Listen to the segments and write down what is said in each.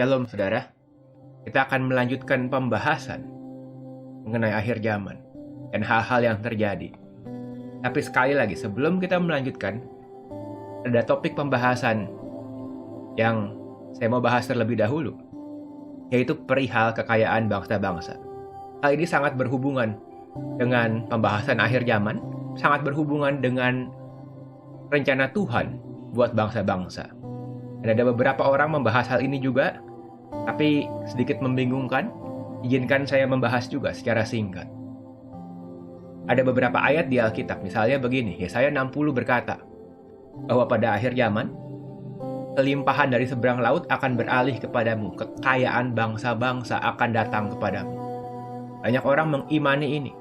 Shalom saudara, kita akan melanjutkan pembahasan mengenai akhir zaman dan hal-hal yang terjadi. Tapi sekali lagi, sebelum kita melanjutkan, ada topik pembahasan yang saya mau bahas terlebih dahulu, yaitu perihal kekayaan bangsa-bangsa. Hal ini sangat berhubungan dengan pembahasan akhir zaman, sangat berhubungan dengan rencana Tuhan buat bangsa-bangsa. Dan ada beberapa orang membahas hal ini juga, tapi sedikit membingungkan. Izinkan saya membahas juga secara singkat. Ada beberapa ayat di Alkitab, misalnya begini, Yesaya 60 berkata, bahwa pada akhir zaman, kelimpahan dari seberang laut akan beralih kepadamu, kekayaan bangsa-bangsa akan datang kepadamu. Banyak orang mengimani ini,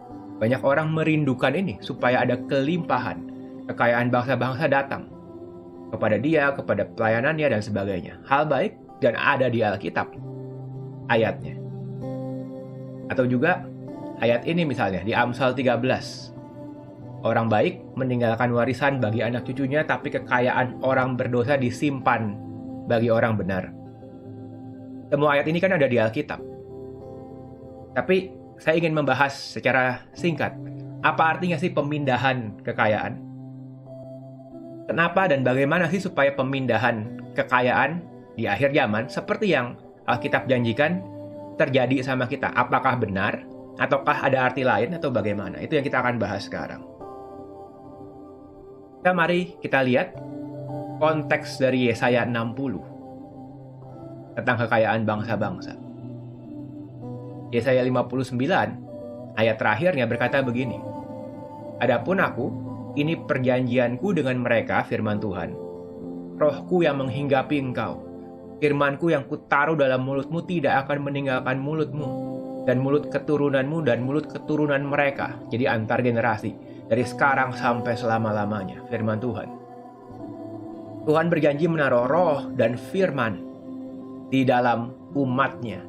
banyak orang merindukan ini, supaya ada kelimpahan, kekayaan bangsa-bangsa datang kepada dia, kepada pelayanannya, dan sebagainya. Hal baik dan ada di Alkitab ayatnya. Atau juga ayat ini misalnya di Amsal 13. Orang baik meninggalkan warisan bagi anak cucunya, tapi kekayaan orang berdosa disimpan bagi orang benar. Semua ayat ini kan ada di Alkitab. Tapi saya ingin membahas secara singkat, apa artinya sih pemindahan kekayaan? Kenapa dan bagaimana sih supaya pemindahan kekayaan di akhir zaman seperti yang Alkitab janjikan terjadi sama kita? Apakah benar? Ataukah ada arti lain atau bagaimana? Itu yang kita akan bahas sekarang. Mari kita lihat konteks dari Yesaya 60 tentang kekayaan bangsa-bangsa. Yesaya 59 ayat terakhirnya berkata begini, "Adapun aku, ini perjanjianku dengan mereka, firman Tuhan. Rohku yang menghinggapi engkau. Firmanku yang kutaruh dalam mulutmu tidak akan meninggalkan mulutmu, dan mulut keturunanmu dan mulut keturunan mereka." Jadi antar generasi, dari sekarang sampai selama-lamanya, firman Tuhan. Tuhan berjanji menaruh roh dan firman di dalam umatnya.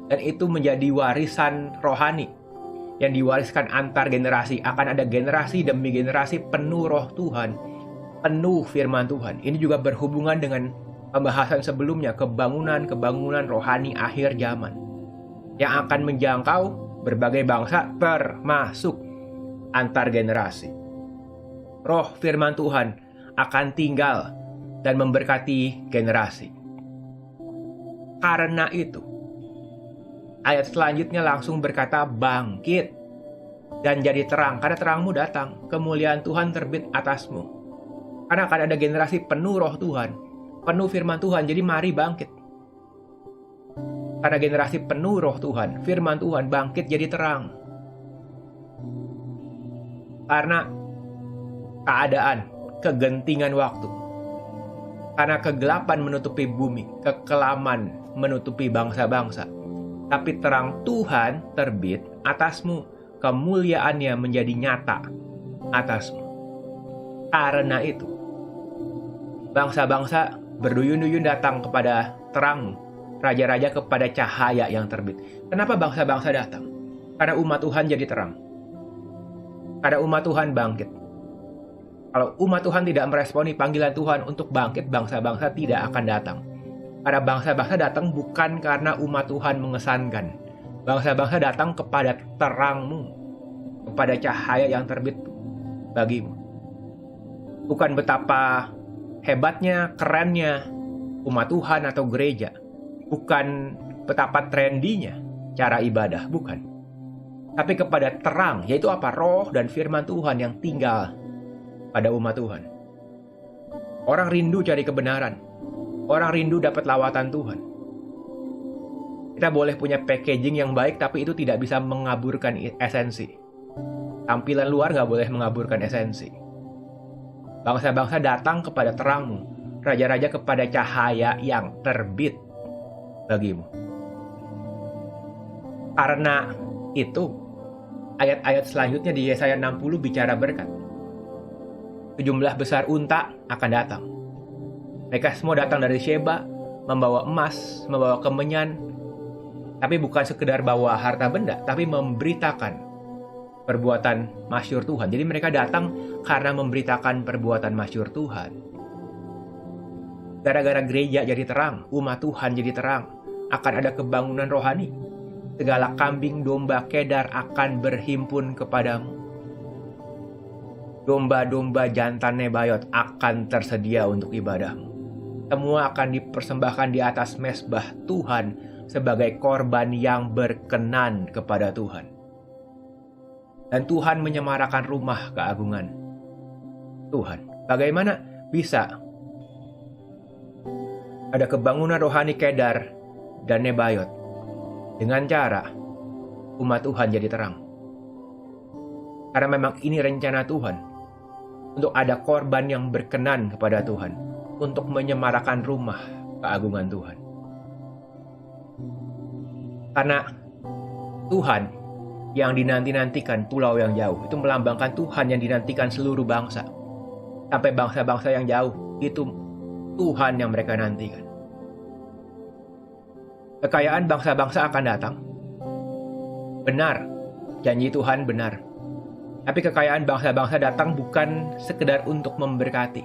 Dan itu menjadi warisan rohani yang diwariskan antar generasi. Akan ada generasi demi generasi penuh roh Tuhan, penuh firman Tuhan. Ini juga berhubungan dengan pembahasan sebelumnya, kebangunan rohani akhir zaman yang akan menjangkau berbagai bangsa termasuk antar generasi. Roh firman Tuhan akan tinggal dan memberkati generasi. Karena itu, ayat selanjutnya langsung berkata, "Bangkit dan jadi terang, karena terangmu datang, kemuliaan Tuhan terbit atasmu." Karena akan ada generasi penuh roh Tuhan, penuh firman Tuhan, jadi mari bangkit. Karena generasi penuh roh Tuhan, firman Tuhan, bangkit jadi terang. Karena keadaan, kegentingan waktu. Karena kegelapan menutupi bumi, kekelaman menutupi bangsa-bangsa. Tapi terang Tuhan terbit atasmu, kemuliaannya menjadi nyata atasmu. Karena itu, bangsa-bangsa berduyun-duyun datang kepada terangmu, raja-raja kepada cahaya yang terbit. Kenapa bangsa-bangsa datang? Karena umat Tuhan jadi terang. Karena umat Tuhan bangkit. Kalau umat Tuhan tidak meresponi panggilan Tuhan untuk bangkit, bangsa-bangsa tidak akan datang. Karena bangsa-bangsa datang bukan karena umat Tuhan mengesankan. Bangsa-bangsa datang kepada terangmu, kepada cahaya yang terbit bagimu. Bukan betapa hebatnya, kerennya umat Tuhan atau gereja. Bukan betapa trendinya cara ibadah, bukan. Tapi kepada terang, yaitu apa? Roh dan firman Tuhan yang tinggal pada umat Tuhan. Orang rindu cari kebenaran. Orang rindu dapat lawatan Tuhan. Kita boleh punya packaging yang baik, tapi itu tidak bisa mengaburkan esensi. Tampilan luar nggak boleh mengaburkan esensi. Bangsa-bangsa datang kepada terangmu, raja-raja kepada cahaya yang terbit bagimu. Karena itu, ayat-ayat selanjutnya di Yesaya 60 bicara berkat. Sejumlah besar unta akan datang. Mereka semua datang dari Sheba, membawa emas, membawa kemenyan. Tapi bukan sekedar bawa harta benda, tapi memberitakan perbuatan masyhur Tuhan. Jadi mereka datang karena memberitakan perbuatan masyhur Tuhan. Gara-gara gereja jadi terang, umat Tuhan jadi terang, akan ada kebangunan rohani. Segala kambing domba Kedar akan berhimpun kepadamu. Domba-domba jantan Nebayot akan tersedia untuk ibadahmu. Semua akan dipersembahkan di atas mezbah Tuhan sebagai korban yang berkenan kepada Tuhan. Dan Tuhan menyemarakan rumah keagungan Tuhan. Bagaimana bisa ada kebangunan rohani Kedar dan Nebayot? Dengan cara umat Tuhan jadi terang. Karena memang ini rencana Tuhan untuk ada korban yang berkenan kepada Tuhan, untuk menyemarakan rumah keagungan Tuhan. Karena Tuhan yang dinanti-nantikan pulau yang jauh, itu melambangkan Tuhan yang dinantikan seluruh bangsa. Sampai bangsa-bangsa yang jauh, itu Tuhan yang mereka nantikan. Kekayaan bangsa-bangsa akan datang. Benar, janji Tuhan benar. Tapi kekayaan bangsa-bangsa datang bukan sekedar untuk memberkati.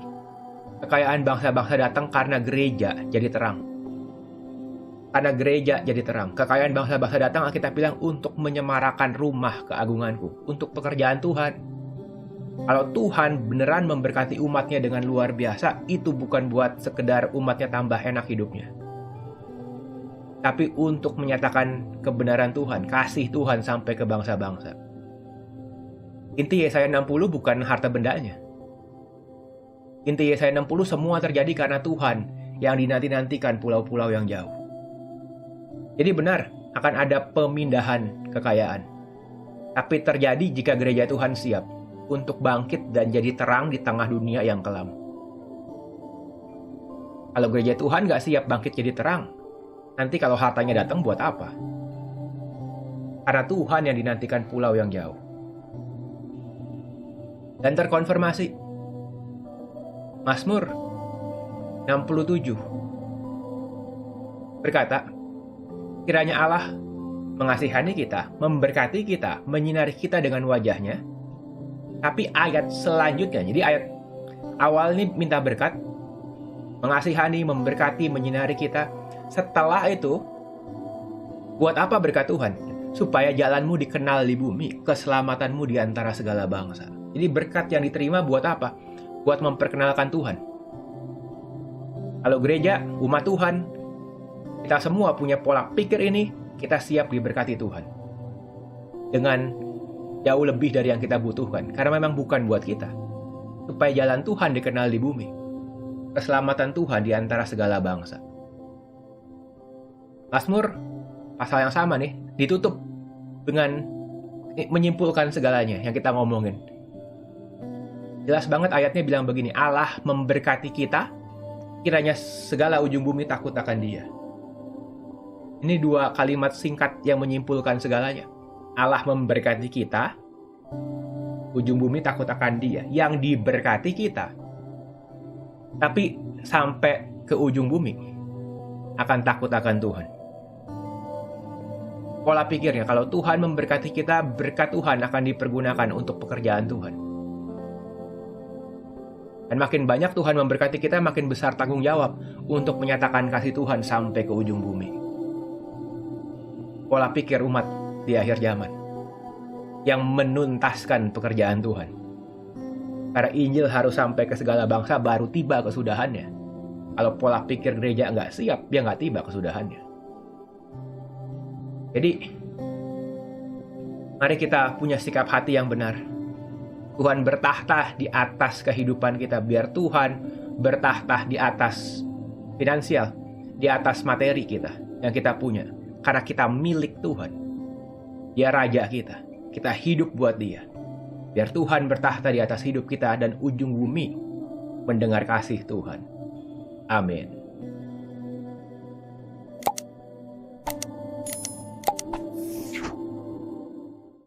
Kekayaan bangsa-bangsa datang karena gereja jadi terang. Karena gereja jadi terang. Kekayaan bangsa-bangsa datang, kita bilang, untuk menyemarakan rumah keagunganku. Untuk pekerjaan Tuhan. Kalau Tuhan beneran memberkati umatnya dengan luar biasa, itu bukan buat sekedar umatnya tambah enak hidupnya. Tapi untuk menyatakan kebenaran Tuhan, kasih Tuhan sampai ke bangsa-bangsa. Inti Yesaya 60 bukan harta bendanya. Inti Yesaya 60 semua terjadi karena Tuhan yang dinanti-nantikan pulau-pulau yang jauh. Jadi benar, akan ada pemindahan kekayaan. Tapi terjadi jika gereja Tuhan siap untuk bangkit dan jadi terang di tengah dunia yang kelam. Kalau gereja Tuhan gak siap bangkit jadi terang, nanti kalau hartanya datang buat apa? Karena Tuhan yang dinantikan pulau yang jauh. Dan terkonfirmasi. Mazmur 67 berkata, kiranya Allah mengasihani kita, memberkati kita, menyinari kita dengan wajahnya. Tapi ayat selanjutnya, jadi ayat awal ini minta berkat, mengasihani, memberkati, menyinari kita. Setelah itu, buat apa berkat Tuhan? Supaya jalanmu dikenal di bumi, keselamatanmu di antara segala bangsa. Jadi berkat yang diterima buat apa? Buat memperkenalkan Tuhan. Kalau gereja, umat Tuhan, kita semua punya pola pikir ini, kita siap diberkati Tuhan. Dengan jauh lebih dari yang kita butuhkan. Karena memang bukan buat kita. Supaya jalan Tuhan dikenal di bumi. Keselamatan Tuhan di antara segala bangsa. Mazmur pasal yang sama nih, ditutup dengan menyimpulkan segalanya yang kita ngomongin. Jelas banget ayatnya bilang begini, Allah memberkati kita, kiranya segala ujung bumi takut akan Dia. Ini dua kalimat singkat yang menyimpulkan segalanya. Allah memberkati kita, ujung bumi takut akan Dia. Yang diberkati kita, tapi sampai ke ujung bumi akan takut akan Tuhan. Pola pikirnya, kalau Tuhan memberkati kita, berkat Tuhan akan dipergunakan untuk pekerjaan Tuhan. Dan makin banyak Tuhan memberkati kita, makin besar tanggung jawab untuk menyatakan kasih Tuhan sampai ke ujung bumi. Pola pikir umat di akhir zaman yang menuntaskan pekerjaan Tuhan. Karena Injil harus sampai ke segala bangsa baru tiba kesudahannya. Kalau pola pikir gereja nggak siap, dia nggak tiba kesudahannya. Jadi, mari kita punya sikap hati yang benar. Tuhan bertahta di atas kehidupan kita. Biar Tuhan bertahta di atas finansial, di atas materi kita yang kita punya. Karena kita milik Tuhan. Dia raja kita. Kita hidup buat Dia. Biar Tuhan bertahta di atas hidup kita dan ujung bumi mendengar kasih Tuhan. Amin.